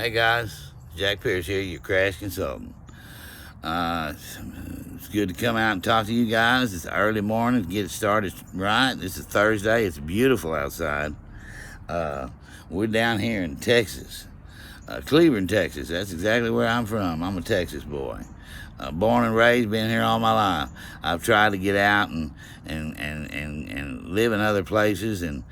Hey guys, Jack Pierce here, your crash consultant. It's good to come out and talk to you guys. It's early morning to get it started right. This is Thursday. It's beautiful outside. We're down here in Texas, Cleveland, Texas. That's exactly where I'm from. I'm a Texas boy. Born and raised, been here all my life. I've tried to get out and live in other places, and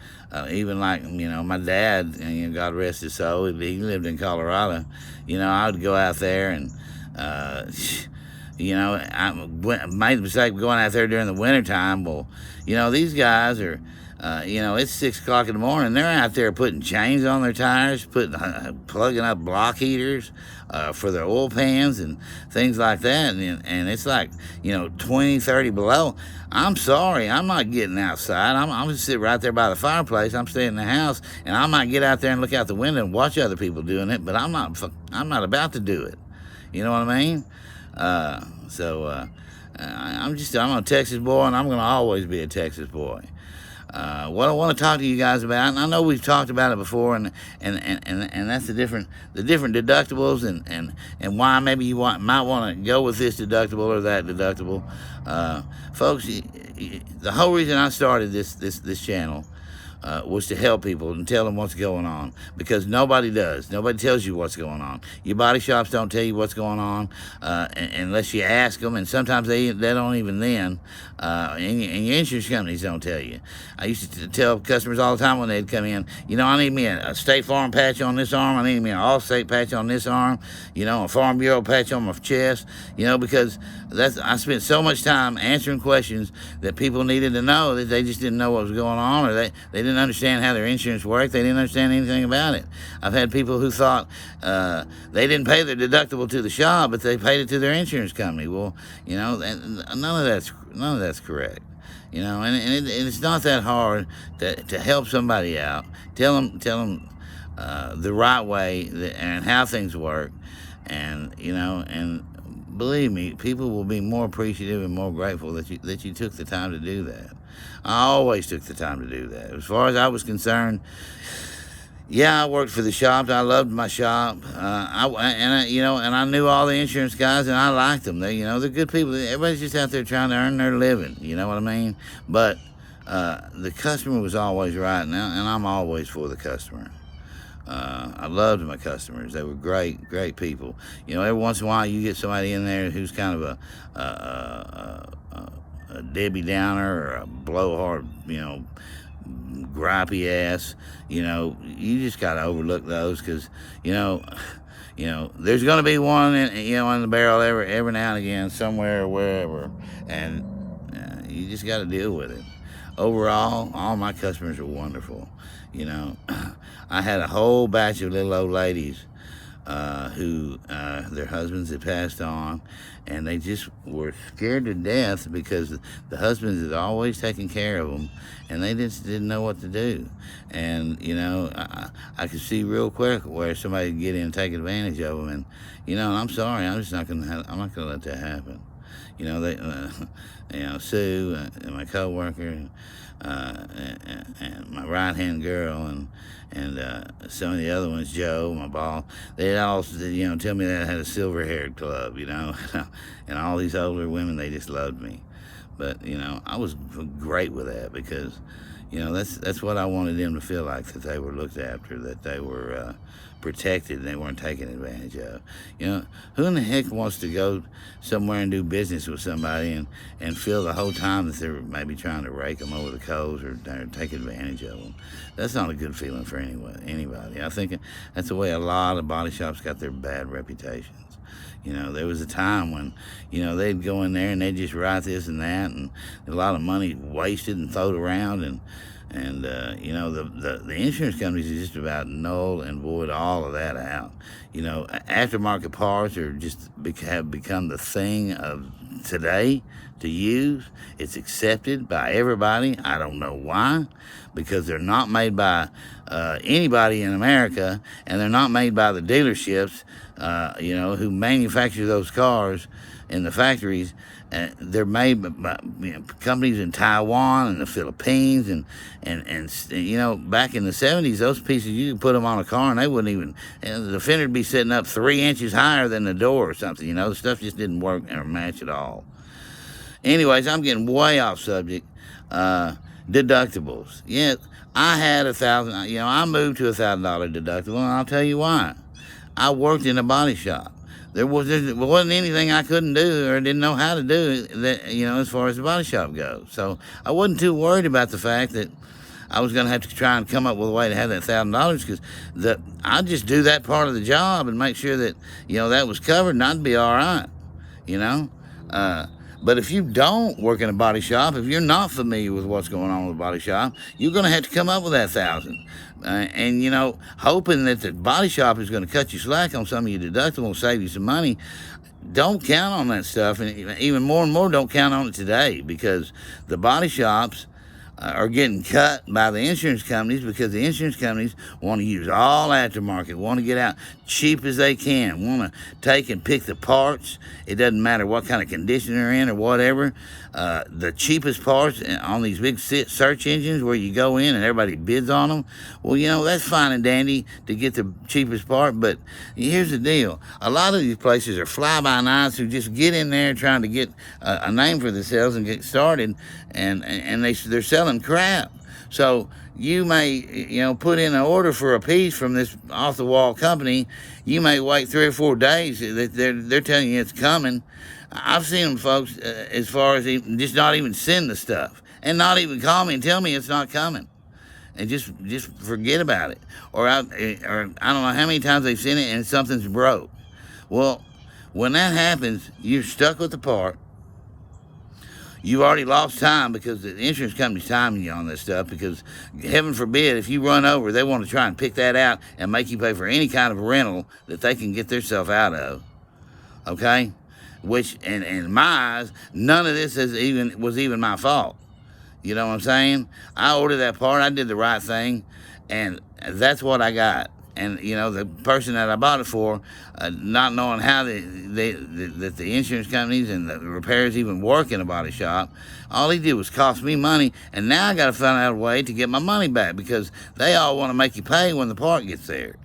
even like my dad, God rest his soul, he lived in Colorado. I would go out there and I made the mistake of going out there during the wintertime. Well, these guys are. It's 6 o'clock in the morning. They're out there putting chains on their tires, plugging up block heaters for their oil pans and things like that. And it's like, 20, 30 below. I'm sorry, I'm not getting outside. I'm going to sit right there by the fireplace. I'm staying in the house, and I might get out there and look out the window and watch other people doing it, but I'm not about to do it. You know what I mean? I'm a Texas boy, and I'm going to always be a Texas boy. What I want to talk to you guys about, and I know we've talked about it before, and that's the different deductibles, and why maybe you might want to go with this deductible or that deductible. Folks, the whole reason I started this channel was to help people and tell them what's going on, because nobody does. Nobody tells you what's going on. Your body shops don't tell you what's going on unless you ask them, and sometimes they don't even then. And your insurance companies don't tell you. I used to tell customers all the time when they'd come in, I need me a State Farm patch on this arm, I need me an Allstate patch on this arm, a Farm Bureau patch on my chest, because I spent so much time answering questions that people needed to know that they just didn't know what was going on, or they didn't understand how their insurance worked. They didn't understand anything about it. I've had people who thought they didn't pay their deductible to the shop, but they paid it to their insurance company. Well, none of that's correct. And it's not that hard to help somebody out. Tell them the right way and how things work, and believe me, people will be more appreciative and more grateful that you took the time to do that. I always took the time to do that. As far as I was concerned, I worked for the shop. I loved my shop. I knew all the insurance guys, and I liked them. They're good people. Everybody's just out there trying to earn their living. You know what I mean? But the customer was always right, and I'm always for the customer. I loved my customers. They were great people. Every once in a while you get somebody in there who's kind of a Debbie Downer or a blowhard, gripey ass. You just gotta overlook those, because there's gonna be one in the barrel every now and again, somewhere or wherever, and you just gotta deal with it. Overall, all my customers are wonderful. I had a whole batch of little old ladies who their husbands had passed on, and they just were scared to death because the husbands had always taken care of them, and they just didn't know what to do. And I could see real quick where somebody could get in and take advantage of them, and I'm sorry, I'm not gonna let that happen. Sue and my coworker, and my right-hand girl, and some of the other ones, Joe, my boss, they'd all tell me that I had a silver-haired club, and all these older women, they just loved me. But I was great with that, because that's what I wanted them to feel like, that they were looked after, that they were protected, and they weren't taken advantage of. Who in the heck wants to go somewhere and do business with somebody and feel the whole time that they're maybe trying to rake them over the coals or take advantage of them? That's not a good feeling for anybody. I think that's the way a lot of body shops got their bad reputations. There was a time when, they'd go in there and they'd just write this and that, and a lot of money wasted and thrown around, and the insurance companies are just about null and void all of that out. Aftermarket parts have become the thing of today, to use. It's accepted by everybody. I don't know why, because they're not made by anybody in America, and they're not made by the dealerships, who manufacture those cars in the factories. They're made by companies in Taiwan and the Philippines, and back in the 70s, those pieces, you could put them on a car and they wouldn't even, the fender would be sitting up 3 inches higher than the door or something. The stuff just didn't work or match at all. Anyways, I'm getting way off subject. Deductibles. Yeah, I had $1,000. I moved to $1,000 deductible, and I'll tell you why. I worked in a body shop. There wasn't anything I couldn't do or didn't know how to do that, as far as the body shop goes. So I wasn't too worried about the fact that I was going to have to try and come up with a way to have that $1,000, because I'd just do that part of the job and make sure that, that was covered, and I'd be all right, But if you don't work in a body shop, if you're not familiar with what's going on with a body shop, you're going to have to come up with that $1,000. And, hoping that the body shop is going to cut you slack on some of your deductibles, save you some money. Don't count on that stuff. And even more and more, don't count on it today, because the body shops are getting cut by the insurance companies, because the insurance companies want to use all aftermarket, want to get out cheap as they can, want to take and pick the parts. It doesn't matter what kind of condition they're in or whatever. The cheapest parts on these big search engines where you go in and everybody bids on them. Well, that's fine and dandy to get the cheapest part, but here's the deal. A lot of these places are fly-by-nights who just get in there trying to get a name for themselves and get started, and they're selling crap. So you may, put in an order for a piece from this off-the-wall company. You may wait 3 or 4 days. They're telling you it's coming. I've seen them, folks, as far as just not even send the stuff and not even call me and tell me it's not coming, and just forget about it. Or I don't know how many times they've seen it and something's broke. Well, when that happens, you're stuck with the part. You've already lost time, because the insurance company's timing you on this stuff, because heaven forbid, if you run over, they want to try and pick that out and make you pay for any kind of rental that they can get themselves out of. Okay? Which, in my eyes, none of this was even my fault. You know what I'm saying? I ordered that part, I did the right thing, and that's what I got. And, the person that I bought it for, not knowing how that the insurance companies and the repairs even work in a body shop, all he did was cost me money, and now I got to find out a way to get my money back, because they all want to make you pay when the part gets there.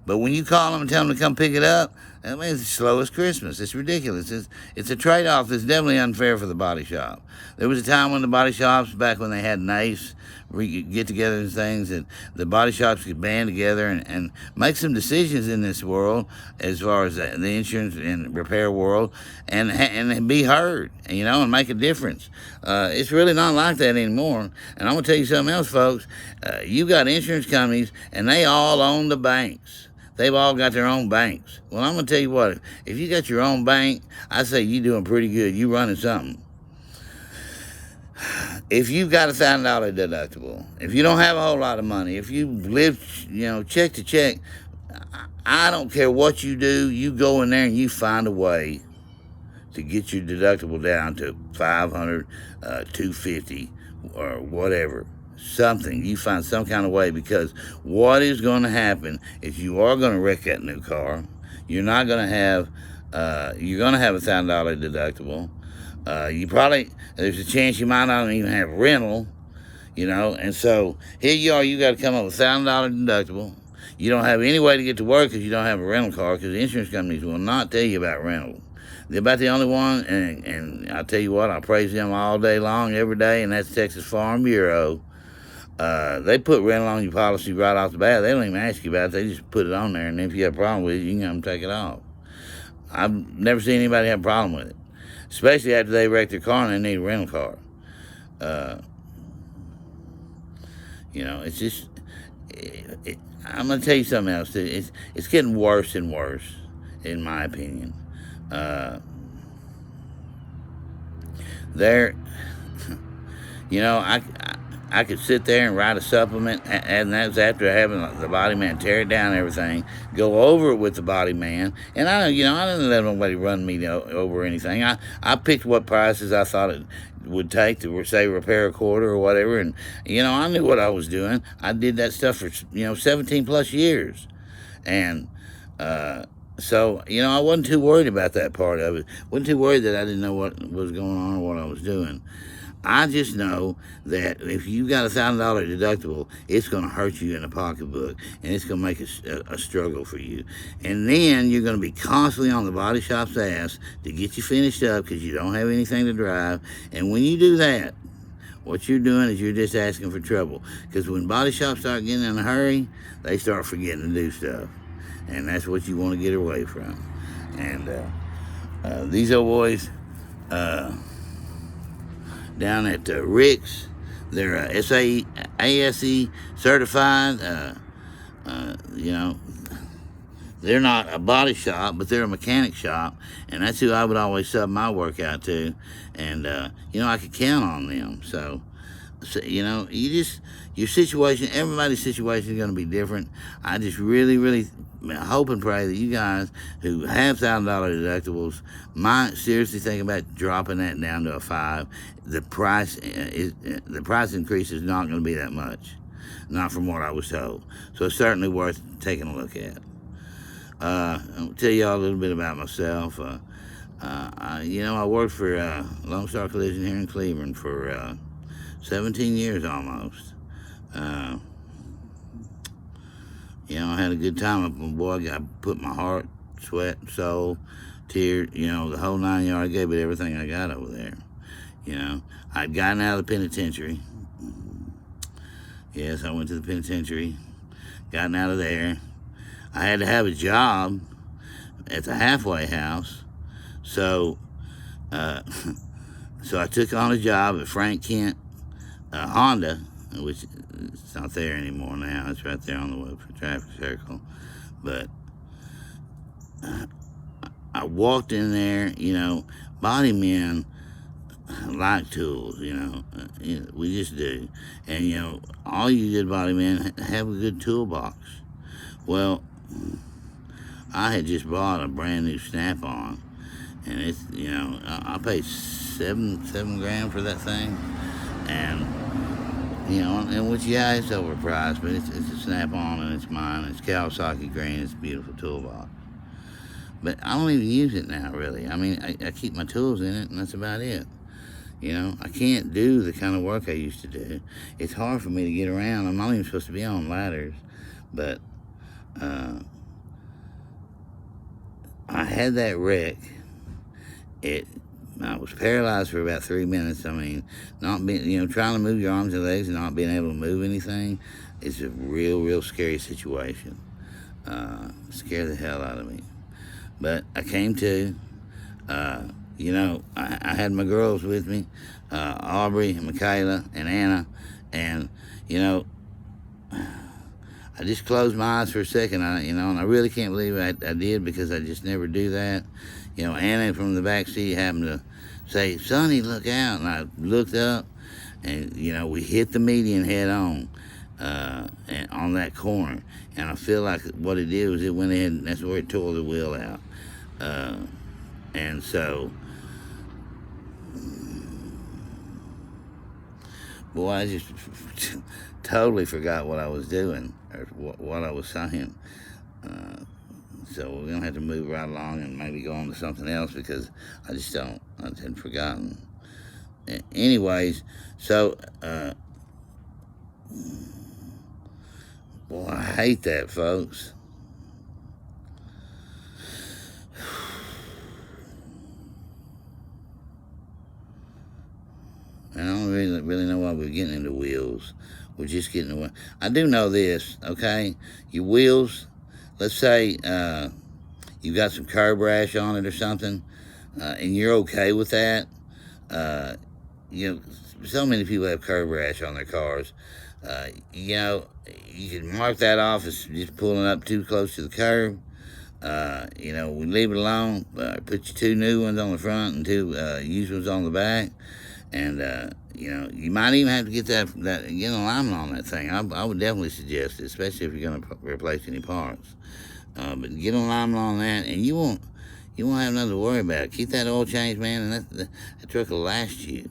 But when you call them and tell them to come pick it up, I mean, it's slow as Christmas. It's ridiculous. It's a trade-off that's definitely unfair for the body shop. There was a time when the body shops, back when they had NACE, get-togethers and things, that the body shops could band together and make some decisions in this world, as far as the insurance and repair world, and be heard, and make a difference. It's really not like that anymore. And I'm going to tell you something else, folks. You got insurance companies, and they all own the banks. They've all got their own banks. Well, I'm going to tell you what, if you got your own bank, I say you're doing pretty good. You're running something. If you've got $1,000 deductible, if you don't have a whole lot of money, if you live, check to check, I don't care what you do, you go in there and you find a way to get your deductible down to $500, $250, or whatever. Something. You find some kind of way, because what is going to happen if you are going to wreck that new car? You're not going to have, you're going to have $1,000 deductible. There's a chance you might not even have rental, and so here you are, you got to come up with $1,000 deductible. You don't have any way to get to work because you don't have a rental car, because the insurance companies will not tell you about rental. They're about the only one, and I'll tell you what, I praise them all day long, every day, and that's Texas Farm Bureau. They put rental on your policy right off the bat. They don't even ask you about it. They just put it on there, and if you have a problem with it, you can come take it off. I've never seen anybody have a problem with it, especially after they wreck their car and they need a rental car. It's just, I'm going to tell you something else. It's getting worse and worse, in my opinion. I could sit there and write a supplement, and that was after having the body man tear it down and everything, go over it with the body man, and I didn't let nobody run me over anything. I picked what prices I thought it would take to, say, repair a quarter or whatever, and I knew what I was doing. I did that stuff for 17 plus years, and so I wasn't too worried about that part of it. Wasn't too worried that I didn't know what was going on or what I was doing. I just know that if you got $1,000 deductible, it's going to hurt you in the pocketbook, and it's going to make a struggle for you. And then you're going to be constantly on the body shop's ass to get you finished up because you don't have anything to drive. And when you do that, what you're doing is you're just asking for trouble. Because when body shops start getting in a hurry, they start forgetting to do stuff. And that's what you want to get away from. And these old boys... down at Rick's, they're ASE certified. They're not a body shop, but they're a mechanic shop, and that's who I would always sub my work out to. And I could count on them. So your situation, everybody's situation is going to be different. I just really hope and pray that you guys who have $1,000 deductibles might seriously think about dropping that down to a 5. The price increase is not going to be that much, not from what I was told. So it's certainly worth taking a look at. I'll tell y'all a little bit about myself. I worked for Lone Star Collision here in Cleveland for 17 years almost. I had a good time. Boy, I put my heart, sweat, soul, tears, the whole 9 yards. I gave it everything I got over there. I'd gotten out of the penitentiary. Yes, I went to the penitentiary, gotten out of there. I had to have a job at the halfway house. So I took on a job at Frank Kent Honda, which it's not there anymore now. It's right there on the Woodford traffic circle. But I walked in there, body men like tools, we just do. And, all you good body men have a good toolbox. Well, I had just bought a brand new Snap-on, and it's, I paid seven grand for that thing. And, and which, it's overpriced, but it's a Snap-on, and it's mine. It's Kawasaki green. It's a beautiful toolbox. But I don't even use it now, really. I mean, I keep my tools in it, and that's about it. I can't do the kind of work I used to do. It's hard for me to get around. I'm not even supposed to be on ladders. But I had that wreck. I was paralyzed for about 3 minutes. I mean, not being, trying to move your arms and legs and not being able to move anything is a real scary situation. Scared the hell out of me. But I came to, I had my girls with me, Aubrey, Michaela, and Anna, and, I just closed my eyes for a second, and I really can't believe I did, because I just never do that. Anna from the back seat happened to say, "Sonny, look out," and I looked up, and, we hit the median head on, and on that corner, and I feel like what it did was it went in, that's where it tore the wheel out, and so, boy, I just totally forgot what I was doing, or what I was saying. So we're going to have to move right along and maybe go on to something else, because I had forgotten. Anyways, so, boy, I hate that, folks. I don't really know why we're getting into wheels. We're just getting away. I do know this, okay? Your wheels, let's say you've got some curb rash on it or something, and you're okay with that. So many people have curb rash on their cars. You can mark that off as just pulling up too close to the curb. We leave it alone. Put your 2 new ones on the front and 2 used ones on the back. And You know, you might even have to get get an alignment on that thing. I would definitely suggest it, especially if you're going to replace any parts. But get an alignment on that, and you won't have nothing to worry about. Keep that oil change, man, and that truck will last you.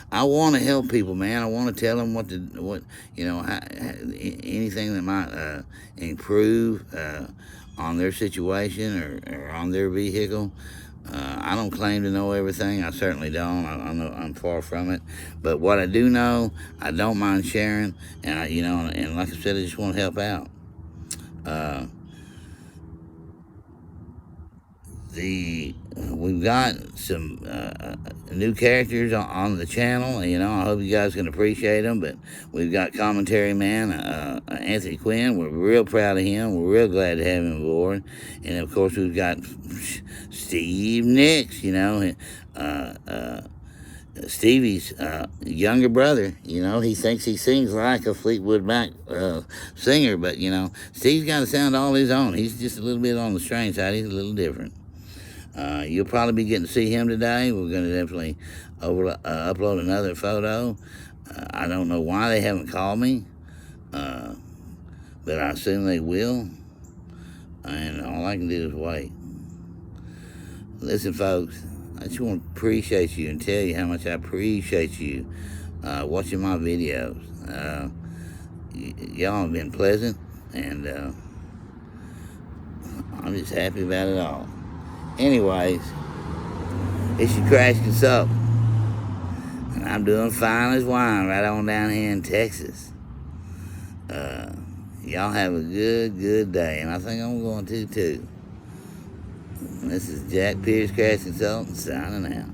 I want to help people, man. I want to tell them anything that might improve on their situation or on their vehicle. I don't claim to know everything. I certainly don't. I'm far from it. But what I do know, I don't mind sharing. And and like I said, I just want to help out. We've got some new characters on the channel. I hope you guys can appreciate them. But we've got commentary man Anthony Quinn. We're real proud of him. We're real glad to have him aboard. And of course, we've got Steve Nicks. Stevie's younger brother. He thinks he sings like a Fleetwood Mac singer, but Steve's got a sound all his own. He's just a little bit on the strange side. He's a little different. You'll probably be getting to see him today. We're going to definitely upload another photo. I don't know why they haven't called me, but I assume they will. And all I can do is wait. Listen, folks, I just want to appreciate you and tell you how much I appreciate you watching my videos. Y'all have been pleasant, and I'm just happy about it all. Anyways, it's your Crash Consultant, and I'm doing fine as wine right on down here in Texas. Y'all have a good day, and I think I'm going to too. This is Jack Pierce, Crash Consultant, signing out.